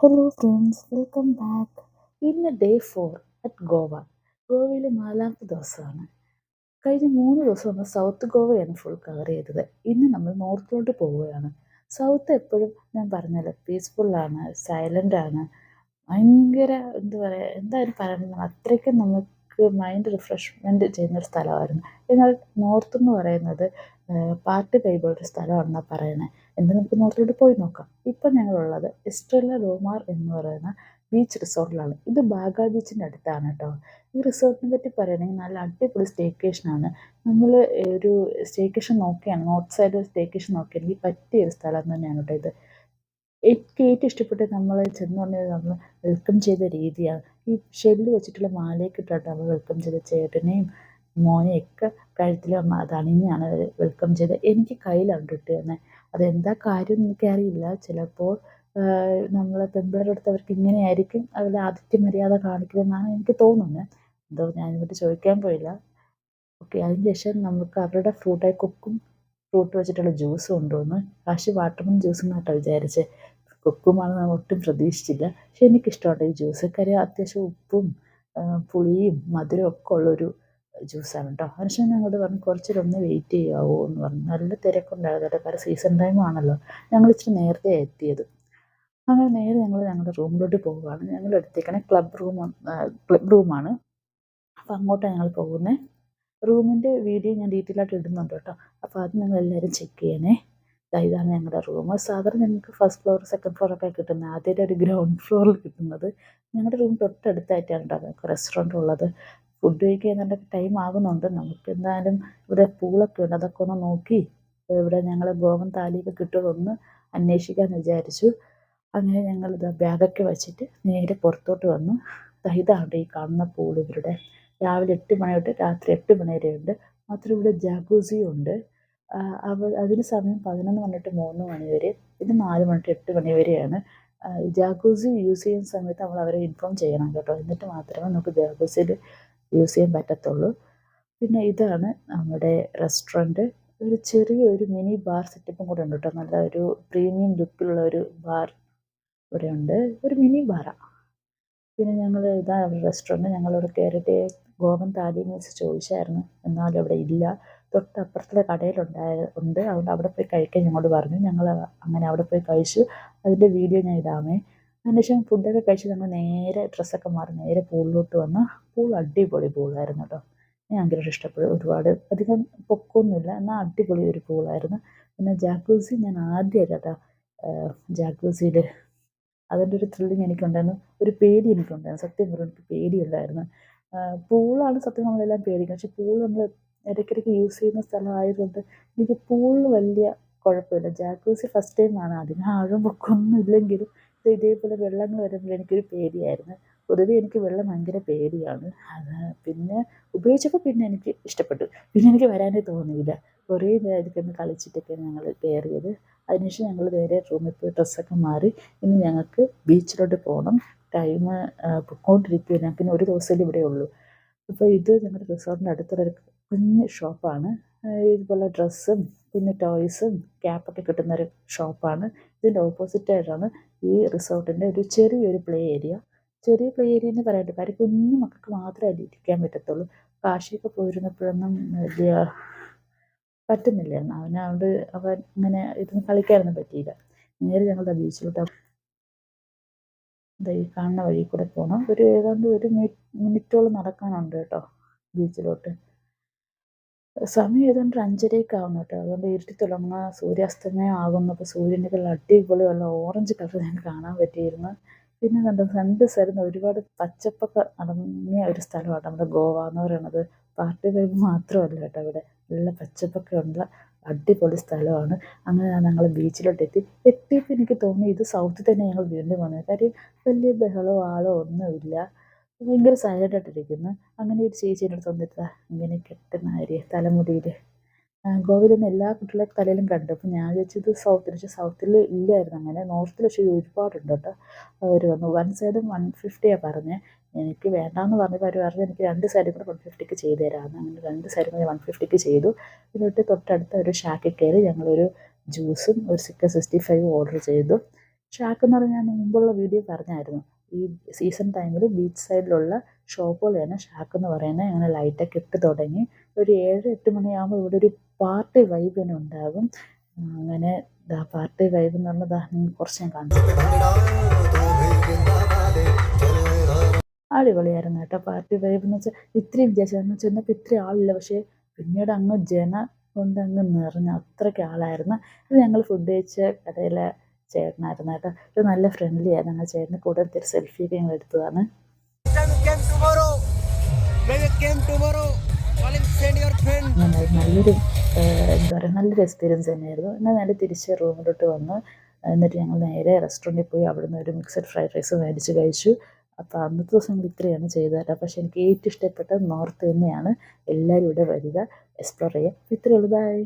Hello friends, welcome back. ഇന്ന് day 4 at Goa. ഗോവയിലെ നാലാമത്തെ ദിവസമാണ്. കഴിഞ്ഞ 3 ദിവസം നമ്മൾ സൗത്ത് ഗോവയാണ് ഫുൾ കവർ ചെയ്തത്. ഇന്ന് നമ്മൾ നോർത്തിലോട്ട് പോവുകയാണ്. സൗത്ത് എപ്പോഴും ഞാൻ പറഞ്ഞല്ലോ, പീസ്ഫുള്ളാണ്, സൈലൻ്റാണ്, ഭയങ്കര എന്താ പറയുക, എന്തായാലും പറയുന്നത് അത്രയ്ക്കും നമുക്ക് മൈൻഡ് റിഫ്രഷ്മെൻറ്റ് ചെയ്യുന്നൊരു സ്ഥലമായിരുന്നു. എന്നാൽ നോർത്ത് എന്ന് പറയുന്നത് പാർട്ടി ടൈപ്പുള്ളൊരു സ്ഥലമാണെന്നാണ് പറയുന്നത്. എന്നാൽ നമുക്ക് നോർത്തിലോട്ട് പോയി നോക്കാം. ഇപ്പം ഞങ്ങളുള്ളത് എസ്ട്രല്ല ലോമാർ എന്ന് പറയുന്ന ബീച്ച് റിസോർട്ടിലാണ്. ഇത് ബാഗ ബീച്ചിൻ്റെ അടുത്താണ് കേട്ടോ. ഈ റിസോർട്ടിനെ പറ്റി പറയുകയാണെങ്കിൽ നല്ല അടിപൊളി സ്റ്റേക്കേഷനാണ്. നമ്മൾ ഒരു സ്റ്റേക്കേഷൻ നോക്കിയാണ്, നോർത്ത് സൈഡ് സ്റ്റേക്കേഷൻ നോക്കിയാണെങ്കിൽ പറ്റിയ ഒരു സ്ഥലം തന്നെയാണ് കേട്ടോ ഇത്. എനിക്ക് ഏറ്റവും ഇഷ്ടപ്പെട്ടത് നമ്മൾ ചെന്ന് പറഞ്ഞാൽ നമ്മൾ വെൽക്കം ചെയ്ത രീതിയാണ്. ഈ ഷെല്ല് വെച്ചിട്ടുള്ള മാലയൊക്കെ ഇട്ടിട്ട് നമ്മൾ വെൽക്കം ചെയ്ത ചേട്ടനെയും മോനെയൊക്കെ കഴുത്തിൽ അത് അണിഞ്ഞാണ് വെൽക്കം ചെയ്തത്. എനിക്ക് കയ്യിലാണ് ഇട്ട് തന്നെ. അതെന്താ കാര്യം എന്ന് എനിക്കറിയില്ല. ചിലപ്പോൾ നമ്മളെ പെൺപിള്ളേരുടെ അടുത്ത് അവർക്ക് ഇങ്ങനെയായിരിക്കും അവരുടെ ആതിഥ്യ മര്യാദ കാണിക്കുന്നതെന്നാണ് എനിക്ക് തോന്നുന്നത്. എന്തോ ഞാനിവിടെ ചോദിക്കാൻ പോയില്ല. ഓക്കെ, അതിന് ശേഷം നമുക്ക് അവരുടെ ഫ്രൂട്ട് വെച്ചിട്ടുള്ള ജ്യൂസ് കൊണ്ടുവന്ന്. കാശി വാട്ടർമെലൺ ജ്യൂസ് എന്നാട്ടോ വിചാരിച്ചത്. കുക്കുമാണ് ഞാൻ ഒട്ടും പ്രതീക്ഷിച്ചില്ല. പക്ഷെ എനിക്കിഷ്ടമാണ് ഈ ജ്യൂസ്. കാര്യം അത്യാവശ്യം ഉപ്പും പുളിയും മധുരവും ഒക്കെ ഉള്ളൊരു ജ്യൂസാണ് കേട്ടോ. അതിനുശേഷം ഞങ്ങളോട് പറഞ്ഞു കുറച്ചൊരു ഒന്ന് വെയിറ്റ് ചെയ്യാവോ എന്ന് പറഞ്ഞു. നല്ല തിരക്കുണ്ടായിരുന്നു കേട്ടോ, കാരണം സീസൺ ടൈം ആണല്ലോ. ഞങ്ങൾ ഇച്ചിരി നേരത്തെ എത്തിയത്. അങ്ങനെ നേരെ ഞങ്ങൾ ഞങ്ങളുടെ റൂമിലോട്ട് പോവുകയാണ്. ഞങ്ങൾ എടുത്തേക്കണേ ക്ലബ് റൂമാണ്. അപ്പോൾ അങ്ങോട്ടാണ് ഞങ്ങൾ പോകുന്നത്. റൂമിൻ്റെ വീഡിയോ ഞാൻ ഡീറ്റെയിൽ ആയിട്ട് ഇടുന്നുണ്ട് കേട്ടോ. അപ്പോൾ അത് നിങ്ങൾ എല്ലാവരും ചെക്ക് ചെയ്യണേ. ഇതാണ് ഞങ്ങളുടെ റൂം. സാധാരണ ഞങ്ങൾക്ക് ഫസ്റ്റ് ഫ്ലോർ സെക്കൻഡ് ഫ്ലോറൊക്കെ കിട്ടുന്നത്. ആദ്യമായിട്ട് ഒരു ഗ്രൗണ്ട് ഫ്ലോറിൽ കിട്ടുന്നത്. ഞങ്ങളുടെ റൂം തൊട്ടടുത്തായിട്ടാണ് കേട്ടോ ഞങ്ങൾക്ക് റെസ്റ്റോറൻറ്റ് ഉള്ളത്. ഫുഡ് കഴിക്കാൻ ടൈം ആകുന്നുണ്ട്. നമുക്ക് എന്തായാലും ഇവിടെ പൂളൊക്കെ ഉണ്ട്, അതൊക്കെ ഒന്ന് നോക്കി ഇവിടെ ഞങ്ങൾ ഗോവൻ താലിയൊക്കെ കിട്ടുമെന്ന് അന്വേഷിക്കാമെന്ന് വിചാരിച്ചു. അങ്ങനെ ഞങ്ങൾ ബാഗൊക്കെ വെച്ചിട്ട് നേരെ പുറത്തോട്ട് വന്നു. ഇതാണ് ഈ കാണുന്ന പൂൾ ഇവരുടെ. രാവിലെ 8 മണി തൊട്ട് രാത്രി 8 മണി വരെ ഉണ്ട്. മാത്രം ഇവിടെ ജാക്കൂസിയും ഉണ്ട്. അതിന് സമയം 11 മണി തൊട്ട് 3 മണി വരെ, പിന്നെ 4 മണി തൊട്ട് 8 മണി വരെയാണ്. ജാക്കൂസി യൂസ് ചെയ്യുന്ന സമയത്ത് നമ്മൾ അവരെ ഇൻഫോം ചെയ്യണം കേട്ടോ. എന്നിട്ട് മാത്രമേ നമുക്ക് ജാക്കൂസിയിൽ യൂസ് ചെയ്യാൻ പറ്റത്തുള്ളൂ. പിന്നെ ഇതാണ് നമ്മുടെ റെസ്റ്റോറൻറ്റ്. ഒരു ചെറിയൊരു മിനി ബാർ സെറ്റപ്പും കൂടെ ഉണ്ട് കേട്ടോ. നല്ല ഒരു പ്രീമിയം ലുക്കിലുള്ള ഒരു ബാർ ഇവിടെ ഉണ്ട്. ഒരു മിനി ബാറാണ്. പിന്നെ ഞങ്ങൾ ഇതാണ് റെസ്റ്റോറൻറ്റ്. ഞങ്ങളിവിടെ കയറിയിട്ട് ഗോവൻ താലിയെന്ന് വെച്ച് ചോദിച്ചായിരുന്നു. എന്നാലും അവിടെ ഇല്ല. തൊട്ടപ്പുറത്തുള്ള ഉണ്ട്. അതുകൊണ്ട് അവിടെ പോയി കഴിക്കാൻ ഞങ്ങളോട് പറഞ്ഞു. ഞങ്ങൾ അങ്ങനെ അവിടെ പോയി കഴിച്ചു. അതിൻ്റെ വീഡിയോ ഞാൻ ഇടാമേ. അതിനുശേഷം ഫുഡൊക്കെ കഴിച്ച് ഞങ്ങൾ നേരെ ഡ്രസ്സൊക്കെ മാറി നേരെ പൂളിലോട്ട് വന്ന്. പൂൾ അടിപൊളി പൂളായിരുന്നു കേട്ടോ. ഞാൻ ഭയങ്കര ഇഷ്ടപ്പെടും. ഒരുപാട് അധികം പൊക്കമൊന്നുമില്ല, എന്നാൽ അടിപൊളി ഒരു പൂളായിരുന്നു. പിന്നെ ജാക്കൂസി ഞാൻ ആദ്യമായിട്ട് കേട്ടോ ജാക്കൂസിയിൽ. അതിൻ്റെ ഒരു ത്രില്ലിങ് എനിക്കുണ്ടായിരുന്നു. ഒരു പേടി എനിക്കുണ്ടായിരുന്നു. സത്യം പറഞ്ഞാൽ എനിക്ക് പേടിയുണ്ടായിരുന്നു. പൂളാണ് സത്യം നമ്മളെല്ലാം പേടിക്കുന്നത്. പക്ഷെ പൂൾ നമ്മൾ ഇടയ്ക്കിടയ്ക്ക് യൂസ് ചെയ്യുന്ന സ്ഥലമായതുകൊണ്ട് എനിക്ക് പൂളിൽ വലിയ കുഴപ്പമില്ല. ജാക്കൂസി ഫസ്റ്റ് ടൈമാണ്. അതിന് ആഴം പൊക്കമൊന്നും ഇല്ലെങ്കിലും ഇതേപോലെ വെള്ളങ്ങൾ വരുമ്പോൾ എനിക്കൊരു പേടിയായിരുന്നു. പൊതുവെ എനിക്ക് വെള്ളം ഭയങ്കര പേടിയാണ്. അത് പിന്നെ ഉപയോഗിച്ചപ്പോൾ പിന്നെ എനിക്ക് ഇഷ്ടപ്പെട്ടു. പിന്നെ എനിക്ക് വരാനേ തോന്നിയില്ല. കുറേ നേരത്തേക്കൊന്ന് കളിച്ചിട്ടൊക്കെയാണ് ഞങ്ങൾ കയറിയത്. അതിനുശേഷം ഞങ്ങൾ നേരെ റൂമിൽ പോയി ഡ്രസ്സൊക്കെ മാറി. ഇനി ഞങ്ങൾക്ക് ബീച്ചിലോട്ട് പോകണം. ടൈം പൊയ്ക്കൊണ്ടിരിക്കുകയാണ്. പിന്നെ ഒരു ദിവസമല്ലേ ഇവിടെ ഉള്ളൂ. അപ്പോൾ ഇത് ഞങ്ങളുടെ റിസോർട്ടിൻ്റെ അടുത്തുള്ളൊരു കുഞ്ഞ് ഷോപ്പാണ്. ഇതുപോലെ ഡ്രസ്സും പിന്നെ ടോയ്സും ക്യാപ്പൊക്കെ കിട്ടുന്നൊരു ഷോപ്പാണ്. ഇതിൻ്റെ ഓപ്പോസിറ്റായിട്ടാണ് ഈ റിസോർട്ടിൻ്റെ ഒരു ചെറിയൊരു പ്ലേ ഏരിയ. ചെറിയ പ്ലേ ഏരിയ എന്ന് പറയാൻ കാര്യം കുഞ്ഞു മക്കൾക്ക് മാത്രമേ ഇരിക്കാൻ പറ്റത്തുള്ളൂ. കാശിയൊക്കെ പോയിരുന്നപ്പോഴൊന്നും വലിയ പറ്റുന്നില്ലായിരുന്നു. അവനോട് അവൻ ഇങ്ങനെ ഇരുന്ന് കളിക്കാനൊന്നും പറ്റിയില്ല. നേരെ ഞങ്ങളുടെ ബീച്ചിലോട്ട് ഈ കാണുന്ന വഴി കൂടെ പോകണം. ഏതാണ്ട് ഒരു മിനിറ്റോളം നടക്കാനുണ്ട് കേട്ടോ ബീച്ചിലോട്ട്. സമയം ഏതാണ്ട് 5:30 ആവുന്നു കേട്ടോ. അതുകൊണ്ട് ഇരുട്ടി തുടങ്ങുന്ന സൂര്യാസ്തമയം ആകുന്നു. അപ്പോൾ സൂര്യൻ്റെ അടിപൊളി നല്ല ഓറഞ്ച് കളർ ഞങ്ങൾക്ക് കാണാൻ പറ്റിയിരുന്നു. പിന്നെ കണ്ടോ, രണ്ട് സൈഡിൽ നിന്ന് ഒരുപാട് പച്ചപ്പൊക്കെ അടങ്ങിയ ഒരു സ്ഥലമാണ് നമ്മുടെ ഗോവ എന്ന് പറയുന്നത്. പാർട്ടി വൈബ് മാത്രമല്ല കേട്ടോ, ഇവിടെ നല്ല പച്ചപ്പൊക്കെ ഉണ്ട്. അടിപൊളി സ്ഥലമാണ്. അങ്ങനെ ഞങ്ങൾ ബീച്ചിലോട്ട് എത്തിയപ്പോൾ എനിക്ക് തോന്നി ഇത് സൗത്തിൽ തന്നെ ഞങ്ങൾ വീണ്ടും വന്നത്. കാര്യം വലിയ ബഹളമോ ആളോ ഒന്നുമില്ല. ഭയങ്കര സൈലൻ്റായിട്ടിരിക്കുന്നു. അങ്ങനെ ഒരു ചേച്ചി എൻ്റെ അടുത്ത് വന്നിട്ട് ഇങ്ങനെ കെട്ടുന്ന കാര്യം തലമുടിയിൽ ഗോവയിലൊന്നും എല്ലാ കുട്ടികളുടെ തലയിലും കണ്ടു. അപ്പോൾ ഞാൻ വിചാരിച്ചത് സൗത്തിൽ, പക്ഷേ സൗത്തിൽ ഇല്ലായിരുന്നു അങ്ങനെ. നോർത്തിൽ പക്ഷേ ഒരുപാടുണ്ട് കേട്ടോ. അവർ വന്നു. വൺ സൈഡും 150 പറഞ്ഞത്. എനിക്ക് വേണ്ടാന്ന് പറഞ്ഞപ്പോൾ അവർ പറഞ്ഞു എനിക്ക് 2 സൈഡും കൂടെ 150 ചെയ്തു തരാമെന്ന്. അങ്ങനെ 2 സൈഡും കൂടെ 150 ചെയ്തു. എന്നിട്ട് തൊട്ടടുത്ത ഒരു ഷാക്കിൽ കയറി ഞങ്ങളൊരു ജ്യൂസും ഒരു ചിക്കൻ 65 ഓർഡർ ചെയ്തു. ഷാക്ക് എന്ന് പറഞ്ഞാൽ ഞാൻ മുമ്പുള്ള വീഡിയോ പറഞ്ഞായിരുന്നു. ഈ സീസൺ ടൈമിൽ ബീച്ച് സൈഡിലുള്ള ഷോപ്പുകളെയാണ് ഷാക്ക് എന്ന് പറയുന്നത്. അങ്ങനെ ലൈറ്റൊക്കെ ഇട്ട് തുടങ്ങി ഒരു 7-8 മണിയാകുമ്പോൾ ഇവിടെ ഒരു പാർട്ടി വൈബ് തന്നെ ഉണ്ടാകും. അങ്ങനെ പാർട്ടി വൈബ് എന്ന് പറഞ്ഞാൽ കുറച്ച് ഞാൻ കാണിച്ചു. അടിപൊളിയായിരുന്നു കേട്ടോ പാർട്ടി വൈബ് എന്ന് വെച്ചാൽ. ഇത്രയും വിചാരിച്ചു ചെന്നപ്പോൾ ഇത്രയും ആളില്ല, പക്ഷേ പിന്നീട് അങ്ങ് കൊണ്ട് അങ്ങ് നിറഞ്ഞു, അത്രയ്ക്ക് ആളായിരുന്നു. ഇത് ഞങ്ങൾ ഫുഡ് കഴിച്ച കടയിലെ ചേട്ടനായിരുന്നു കേട്ടോ. ഇത് നല്ല ഫ്രണ്ട്ലി ആയിരുന്നു. ഞങ്ങൾ ചേട്ടന് കൂടെ ഒരു സെൽഫിയൊക്കെ ഞങ്ങൾ എടുത്തതാണ്. അങ്ങനെ നല്ലൊരു എന്താ പറയുക, നല്ലൊരു എക്സ്പീരിയൻസ് തന്നെയായിരുന്നു. എന്നാൽ നേരെ തിരിച്ച് റൂമിലോട്ട് വന്നു. എന്നിട്ട് ഞങ്ങൾ നേരെ റെസ്റ്റോറൻറ്റിൽ പോയി അവിടുന്ന് ഒരു മിക്സഡ് ഫ്രൈഡ് റൈസ് മേടിച്ച് കഴിച്ചു. അപ്പോൾ അന്നത്തെ ദിവസം ഞങ്ങൾ ഇത്രയാണ് ചെയ്തത് കേട്ടോ. പക്ഷേ എനിക്ക് ഏറ്റവും ഇഷ്ടപ്പെട്ടത് നോർത്ത് തന്നെയാണ്. എല്ലാവരും ഇവിടെ വരിക, എക്സ്പ്ലോർ ചെയ്യുക. ഇത്രയേ ഉള്ളൂ. ബൈ.